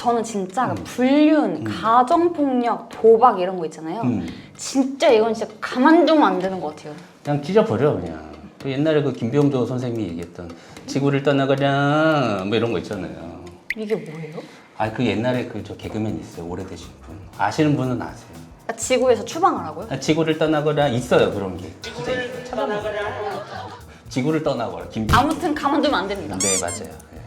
저는 진짜 불륜, 가정폭력, 도박 이런 거 있잖아요. 진짜 이건 진짜 가만두면 안 되는 것 같아요. 그냥 찢어버려 그냥. 옛날에 그 김병조 선생님이 얘기했던 지구를 떠나가라 뭐 이런 거 있잖아요. 이게 뭐예요? 아 그 옛날에 그 저 개그맨 있어요. 오래되신 분. 아시는 분은 아세요. 아, 지구에서 추방하라고요? 아, 지구를 떠나거라 있어요 그런 게. 진짜 있어요. 찾아보세요. 지구를 떠나거라. 아무튼 가만두면 안 됩니다. 네 맞아요. 네.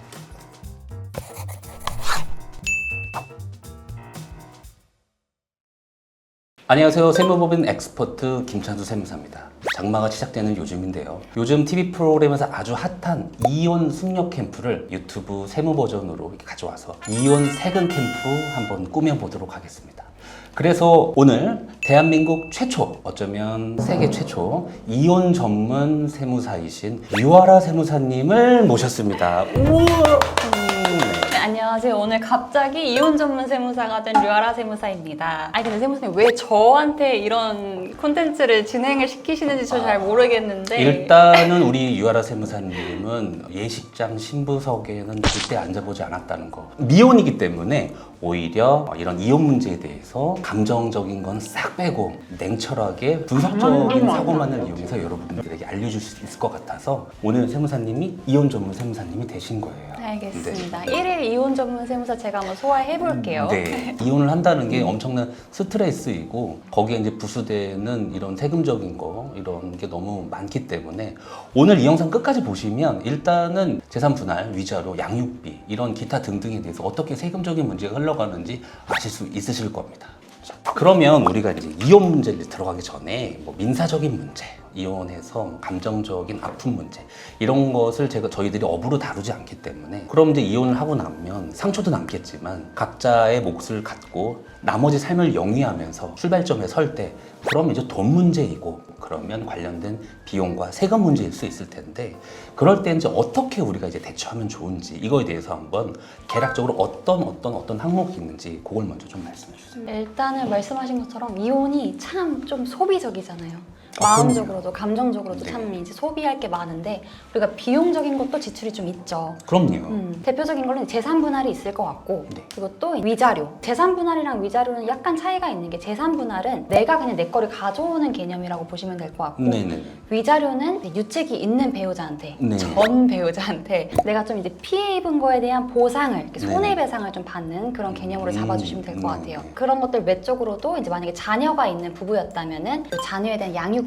안녕하세요. 세무법인 엑스퍼트 김찬수 세무사입니다. 장마가 시작되는 요즘인데요. 요즘 TV 프로그램에서 아주 핫한 이혼 숙녀 캠프를 유튜브 세무 버전으로 이렇게 가져와서 이혼 세금 캠프로 한번 꾸며보도록 하겠습니다. 그래서 오늘 대한민국 최초, 어쩌면 세계 최초 이혼 전문 세무사이신 유아라 세무사님을 모셨습니다. 우와! 네, 안녕하세요. 오늘 갑자기 이혼 전문 세무사가 된 류아라 세무사입니다. 아니 근데 세무사님 왜 저한테 이런 콘텐츠를 진행을 시키시는지 저 잘 모르겠는데 일단은 우리 유아라 세무사님은 예식장 신부석에는 절대 앉아보지 않았다는 거. 미혼이기 때문에 오히려 이런 이혼 문제에 대해서 감정적인 건 싹 빼고 냉철하게 분석적인 사고만을 이용해서 여러분들에게 알려줄 수 있을 것 같아서 오늘 세무사님이 이혼 전문 세무사님이 되신 거예요. 알겠습니다. 1일 이혼 전문 세무사 제가 한번 소화해 볼게요. 네. 이혼을 한다는 게 엄청난 스트레스이고 거기에 이제 부수되는 이런 세금적인 거 이런 게 너무 많기 때문에 오늘 이 영상 끝까지 보시면 일단은 재산 분할, 위자료, 양육비 이런 기타 등등에 대해서 어떻게 세금적인 문제가 흘러가는지 아실 수 있으실 겁니다. 자, 그러면 우리가 이제 이혼 문제를 들어가기 전에 뭐 민사적인 문제, 이혼해서 감정적인 아픈 문제 이런 것을 저희들이 업으로 다루지 않기 때문에 그럼 이제 이혼을 하고 나면 상처도 남겠지만 각자의 몫을 갖고 나머지 삶을 영위하면서 출발점에 설 때 그럼 이제 돈 문제이고 그러면 관련된 비용과 세금 문제일 수 있을 텐데 그럴 때 이제 어떻게 우리가 이제 대처하면 좋은지 이거에 대해서 한번 개략적으로 어떤 항목이 있는지 그걸 먼저 좀 말씀해 주세요. 일단은 말씀하신 것처럼 이혼이 참 좀 소비적이잖아요. 아, 마음적으로도 감정적으로도 네. 참 이제 소비할 게 많은데 우리가 비용적인 것도 지출이 좀 있죠. 그럼요. 대표적인 거는 재산 분할이 있을 것 같고 네. 그리고 또 위자료. 재산 분할이랑 위자료는 약간 차이가 있는 게 재산 분할은 내가 그냥 내 거를 가져오는 개념이라고 보시면 될 것 같고 네네. 위자료는 유책이 있는 배우자한테 네. 전 배우자한테 내가 좀 이제 피해 입은 거에 대한 보상을 이렇게 네네. 손해배상을 좀 받는 그런 개념으로 잡아주시면 될 것 같아요. 네. 그런 것들 외적으로도 이제 만약에 자녀가 있는 부부였다면은 그 자녀에 대한 양육비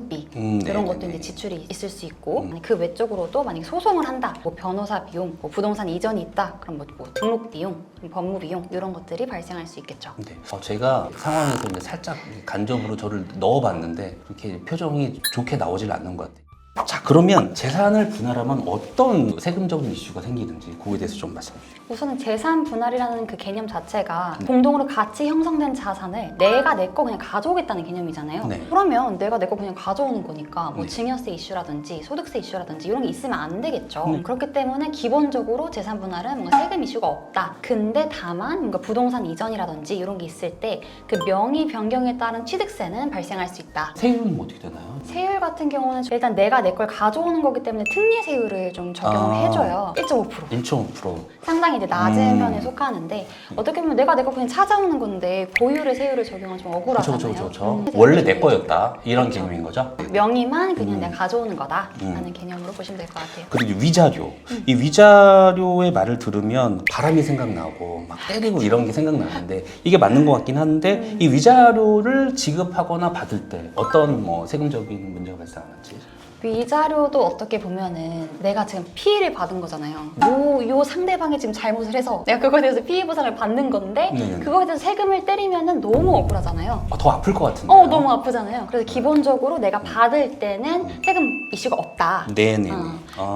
이런 것도 네네네. 이제 지출이 있을 수 있고 그 외적으로도 만약에 소송을 한다, 뭐 변호사 비용, 뭐 부동산 이전이 있다, 그럼 뭐 등록 비용, 법무 비용 이런 것들이 발생할 수 있겠죠. 네. 제가 상황에서 이제 살짝 간접으로 저를 넣어봤는데 그렇게 표정이 좋게 나오질 않는 것 같아요. 자, 그러면 재산을 분할하면 어떤 세금적인 이슈가 생기는지 그거에 대해서 좀 말씀해 주시죠. 우선은 재산 분할이라는 그 개념 자체가 공동으로 같이 형성된 자산을 내가 내 거 그냥 가져오겠다는 개념이잖아요. 네. 그러면 내가 내 거 그냥 가져오는 거니까 뭐 네. 증여세 이슈라든지 소득세 이슈라든지 이런 게 있으면 안 되겠죠. 그렇기 때문에 기본적으로 재산 분할은 뭔가 세금 이슈가 없다. 근데 다만 뭔가 부동산 이전이라든지 이런 게 있을 때 그 명의 변경에 따른 취득세는 발생할 수 있다. 세율은 뭐 어떻게 되나요? 세율 같은 경우는 일단 내가 내 걸 가져오는 거기 때문에 특례 세율을 좀 적용을 해줘요. 1.5%. 1.5%. 상당히 이제 낮은 편에 속하는데 어떻게 보면 내가 내 거 그냥 찾아오는 건데 고유의 세율을 적용하면 좀 억울하잖아요. 그렇죠. 원래 내 거였다 이런 개념인 거죠. 명의만 그냥 내가 가져오는 거다라는 개념으로 보시면 될 것 같아요. 그리고 위자료. 이 위자료의 말을 들으면 바람이 생각나고 막 때리고 이런 게 생각나는데 이게 맞는 것 같긴 한데 이 위자료를 지급하거나 받을 때 어떤 뭐 세금적인 문제가 발생하는지. 위자료도 어떻게 보면은 내가 지금 피해를 받은 거잖아요. 요 상대방이 지금 잘못을 해서 내가 그거에 대해서 피해 보상을 받는 건데 네네. 그거에 대해서 세금을 때리면은 너무 억울하잖아요. 더 아플 것 같은데. 너무 아프잖아요. 그래서 기본적으로 내가 받을 때는 세금 이슈가 없다. 네네.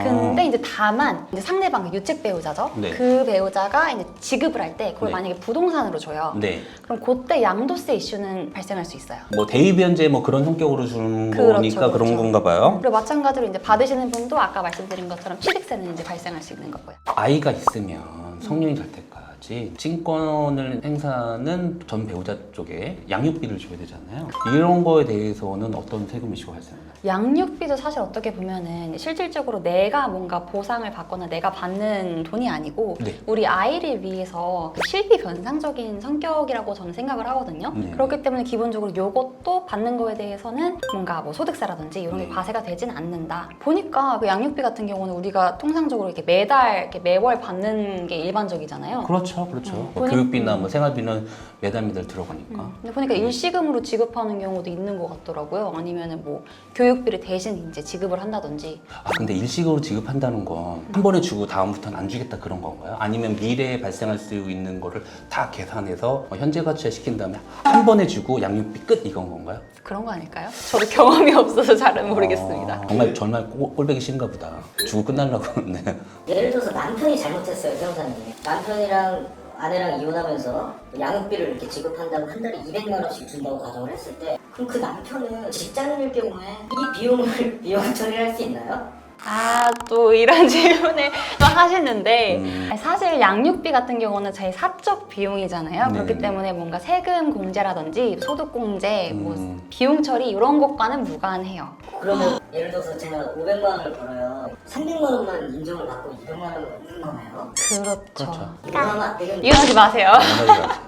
근데 이제 다만 이제 상대방 그 유책 배우자죠. 네. 그 배우자가 이제 지급을 할 때 그걸 네. 만약에 부동산으로 줘요. 네. 그럼 그때 양도세 이슈는 발생할 수 있어요. 뭐 대입연재 뭐 그런 성격으로 주는 그렇죠, 거니까 그런 그렇죠. 건가 봐요. 그리고 마찬가지로 이제 받으시는 분도 아까 말씀드린 것처럼 취득세는 이제 발생할 수 있는 거고요. 아이가 있으면 성년이 될 때까지 있지. 친권을 행사는 전 배우자 쪽에 양육비를 줘야 되잖아요. 이런 거에 대해서는 어떤 세금 이슈가 발생하나요? 양육비도 사실 어떻게 보면은 실질적으로 내가 뭔가 보상을 받거나 내가 받는 돈이 아니고 네. 우리 아이를 위해서 그 실비 변상적인 성격이라고 저는 생각을 하거든요. 네. 그렇기 때문에 기본적으로 이것도 받는 거에 대해서는 뭔가 뭐 소득세라든지 이런 게 네. 과세가 되진 않는다. 보니까 그 양육비 같은 경우는 우리가 통상적으로 이렇게 매달 이렇게 매월 받는 게 일반적이잖아요. 그렇죠, 그렇죠. 뭐 보니- 교육비나 뭐 생활비는 매달 들어가니까. 근데 보니까 일시금으로 지급하는 경우도 있는 것 같더라고요. 아니면은 뭐 교육비를 대신 이제 지급을 한다든지. 아 근데 일시적으로 지급한다는 건 한 번에 주고 다음부터는 안 주겠다 그런 건가요? 아니면 미래에 발생할 수 있는 거를 다 계산해서 현재 가치화 시킨 다음에 한 번에 주고 양육비 끝 이건 건가요? 그런 거 아닐까요? 저도 경험이 없어서 잘은 모르겠습니다. 정말 꼴보기 싫은가 보다. 주고 끝날라고. 네. 예를 들어서 남편이 잘못했어요, 변호사님. 남편이랑 아내랑 이혼하면서 양육비를 이렇게 지급한다고 한 달에 200만 원씩 준다고 가정을 했을 때 그럼 그 남편은 직장인일 경우에 이 비용을 비용 처리할 수 있나요? 아, 또 이런 질문을 또 하시는데 아니, 사실 양육비 같은 경우는 제 사적 비용이잖아요. 네. 그렇기 때문에 뭔가 세금 공제라든지 소득 공제, 뭐 비용 처리 이런 것과는 무관해요. 그러면 예를 들어서 제가 500만 원을 벌어요. 300만 원만 인정을 받고 200만 원은 없는 거네요. 그렇죠. 그렇죠. 이혼하면 안 되겠네요. 이혼하지 마세요.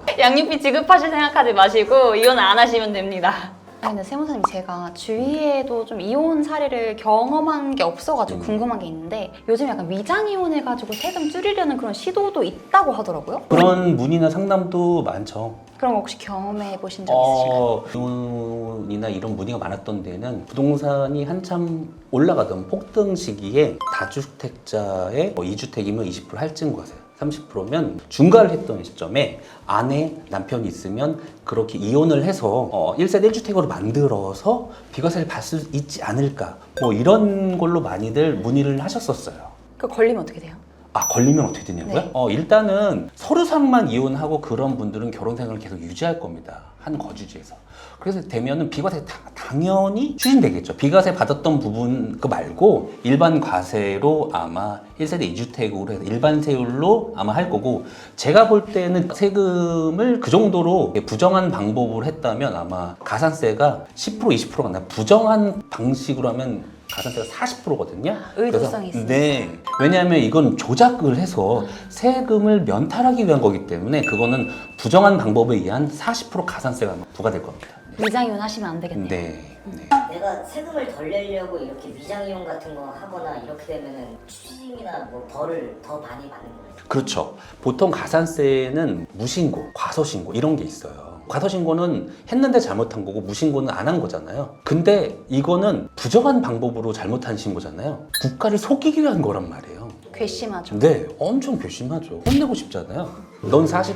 네. 양육비 지급하실 생각하지 마시고 이혼 안 하시면 됩니다. 근데 세무사님 제가 주위에도 좀 이혼 사례를 경험한 게 없어가지고 궁금한 게 있는데 요즘 약간 위장 이혼해가지고 세금 줄이려는 그런 시도도 있다고 하더라고요. 그런 문의나 상담도 많죠. 그런 거 혹시 경험해 보신 적 있으신가요? 이혼이나 이런 문의가 많았던 데는 부동산이 한참 올라가던 폭등 시기에 다주택자의 2주택이면 20% 할증과세 30%면 중과를 했던 시점에 아내, 남편이 있으면 그렇게 이혼을 해서 1세대 1주택으로 만들어서 비과세를 받을 수 있지 않을까 뭐 이런 걸로 많이들 문의를 하셨었어요. 그 걸리면 어떻게 돼요? 아 걸리면 어떻게 되냐고요? 네. 일단은 서류상만 이혼하고 그런 분들은 결혼 생활을 계속 유지할 겁니다. 한 거주지에서. 그래서 되면은 비과세 당연히 추진되겠죠. 비과세 받았던 부분 그 말고 일반 과세로 아마 1세대 2주택으로 해서 일반 세율로 아마 할 거고 제가 볼 때는 세금을 그 정도로 부정한 방법으로 했다면 아마 가산세가 10% 20%가 아니라 부정한 방식으로 하면 가산세가 40%거든요. 의도성이 있습니다. 네. 왜냐하면 이건 조작을 해서 세금을 면탈하기 위한 거기 때문에 그거는 부정한 방법에 의한 40% 가산세가 부과될 겁니다. 위장 이혼 하시면 안 되겠네요. 네. 네. 내가 세금을 덜 내려고 이렇게 위장 이혼 같은 거 하거나 이렇게 되면은 추징이나 뭐 벌을 더 많이 받는 거예요. 그렇죠. 보통 가산세는 무신고, 과소신고 이런 게 있어요. 과소신고는 했는데 잘못한 거고 무신고는 안 한 거잖아요. 근데 이거는 부정한 방법으로 잘못한 신고잖아요. 국가를 속이기 위한 거란 말이에요. 괘씸하죠. 네, 엄청 괘씸하죠. 혼내고 싶잖아요. 넌 40%.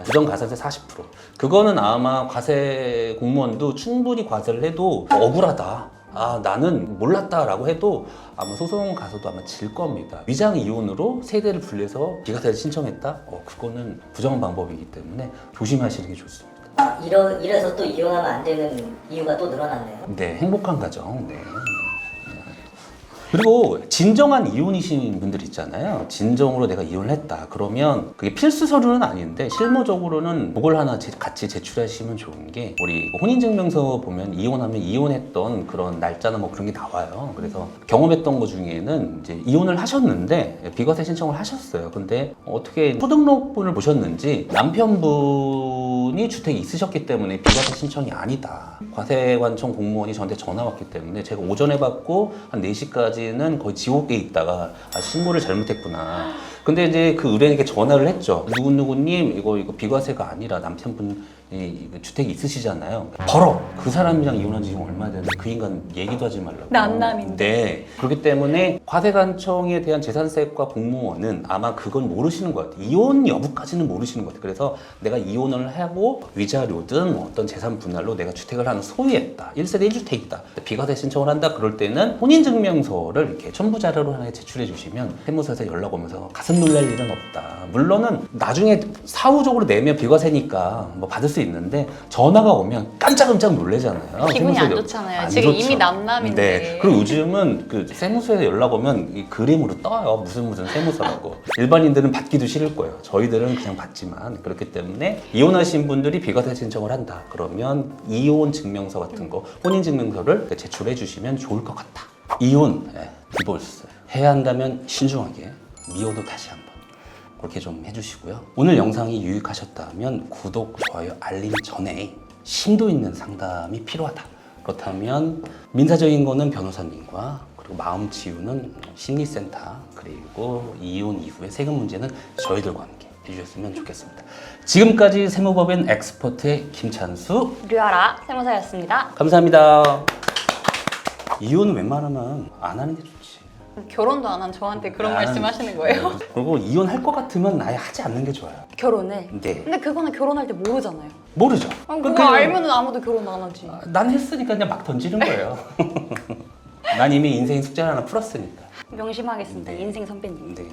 부정 가산세 40%. 그거는 아마 과세 공무원도 충분히 과세를 해도 억울하다. 아, 나는 몰랐다라고 해도 아마 소송 가서도 아마 질 겁니다. 위장 이혼으로 세대를 분리해서 비과세를 신청했다? 그거는 부정한 방법이기 때문에 조심하시는 게 좋습니다. 아, 이래서 또 이혼하면 안 되는 이유가 또 늘어났네요. 네, 행복한 가정. 네. 그리고 진정한 이혼이신 분들 있잖아요. 진정으로 내가 이혼을 했다. 그러면 그게 필수 서류는 아닌데 실무적으로는 그걸 하나 같이 제출하시면 좋은 게 우리 혼인증명서 보면 이혼하면 이혼했던 그런 날짜나 뭐 그런 게 나와요. 그래서 경험했던 것 중에는 이제 이혼을 하셨는데 비과세 신청을 하셨어요. 근데 어떻게 소득록분을 보셨는지 남편분이 주택이 있으셨기 때문에 비과세 신청이 아니다. 과세관청 공무원이 저한테 전화 왔기 때문에 제가 오전에 받고 한 4시까지 는 거의 지옥에 있다가 신고를 잘못했구나. 근데 이제 그 의뢰인에게 전화를 했죠. 누구누구님 이거 비과세가 아니라 남편분이 주택이 있으시잖아요. 벌어. 그 사람이랑 이혼한 지 지금 얼마 됐는데 그 인간 얘기도 하지 말라고. 남남인데. 네. 그렇기 때문에 과세관청에 대한 재산세과 공무원은 아마 그건 모르시는 것 같아요. 이혼 여부까지는 모르시는 것 같아요. 그래서 내가 이혼을 하고 위자료든 뭐 어떤 재산 분할로 내가 주택을 하나 소유했다. 1세대 1주택이다. 비과세 신청을 한다. 그럴 때는 혼인증명서를 이렇게 첨부 자료로 하나 제출해 주시면 세무서에서 연락 오면서 가슴 놀랄 일은 없다. 물론은 나중에 사후적으로 내면 비과세니까 뭐 받을 수 수 있는데 전화가 오면 깜짝깜짝 놀래잖아요. 기분이 안 세무서에 좋잖아요. 안 지금 좋죠. 이미 남남인데. 네. 그리고 요즘은 그 세무서에 연락 오면 이 그림으로 떠요. 무슨 세무서라고. 일반인들은 받기도 싫을 거예요. 저희들은 그냥 받지만. 그렇기 때문에 이혼하신 분들이 비과세 신청을 한다. 그러면 이혼 증명서 같은 거, 혼인 증명서를 제출해 주시면 좋을 것 같다. 이혼, 디볼스 해야 한다면 신중하게 미워도 다시 한번 그렇게 좀 해주시고요. 오늘 영상이 유익하셨다면 구독, 좋아요, 알림 전에 심도 있는 상담이 필요하다. 그렇다면 민사적인 거는 변호사님과 그리고 마음 치유는 심리센터 그리고 이혼 이후의 세금 문제는 저희들과 함께 해주셨으면 좋겠습니다. 지금까지 세무법인 엑스퍼트의 김찬수 류아라 세무사였습니다. 감사합니다. 이혼은 웬만하면 안 하는 게 좋지. 결혼도 안 한 저한테 그런 말씀 하시는 거예요? 네. 그리고 이혼할 것 같으면 아예 하지 않는 게 좋아요. 결혼을? 네. 근데 그거는 결혼할 때 모르잖아요. 모르죠. 그거 알면은 아무도 결혼 안 하지. 난 했으니까 그냥 막 던지는 거예요. 난 이미 인생 숙제 하나 풀었으니까. 명심하겠습니다. 네. 인생 선배님. 네.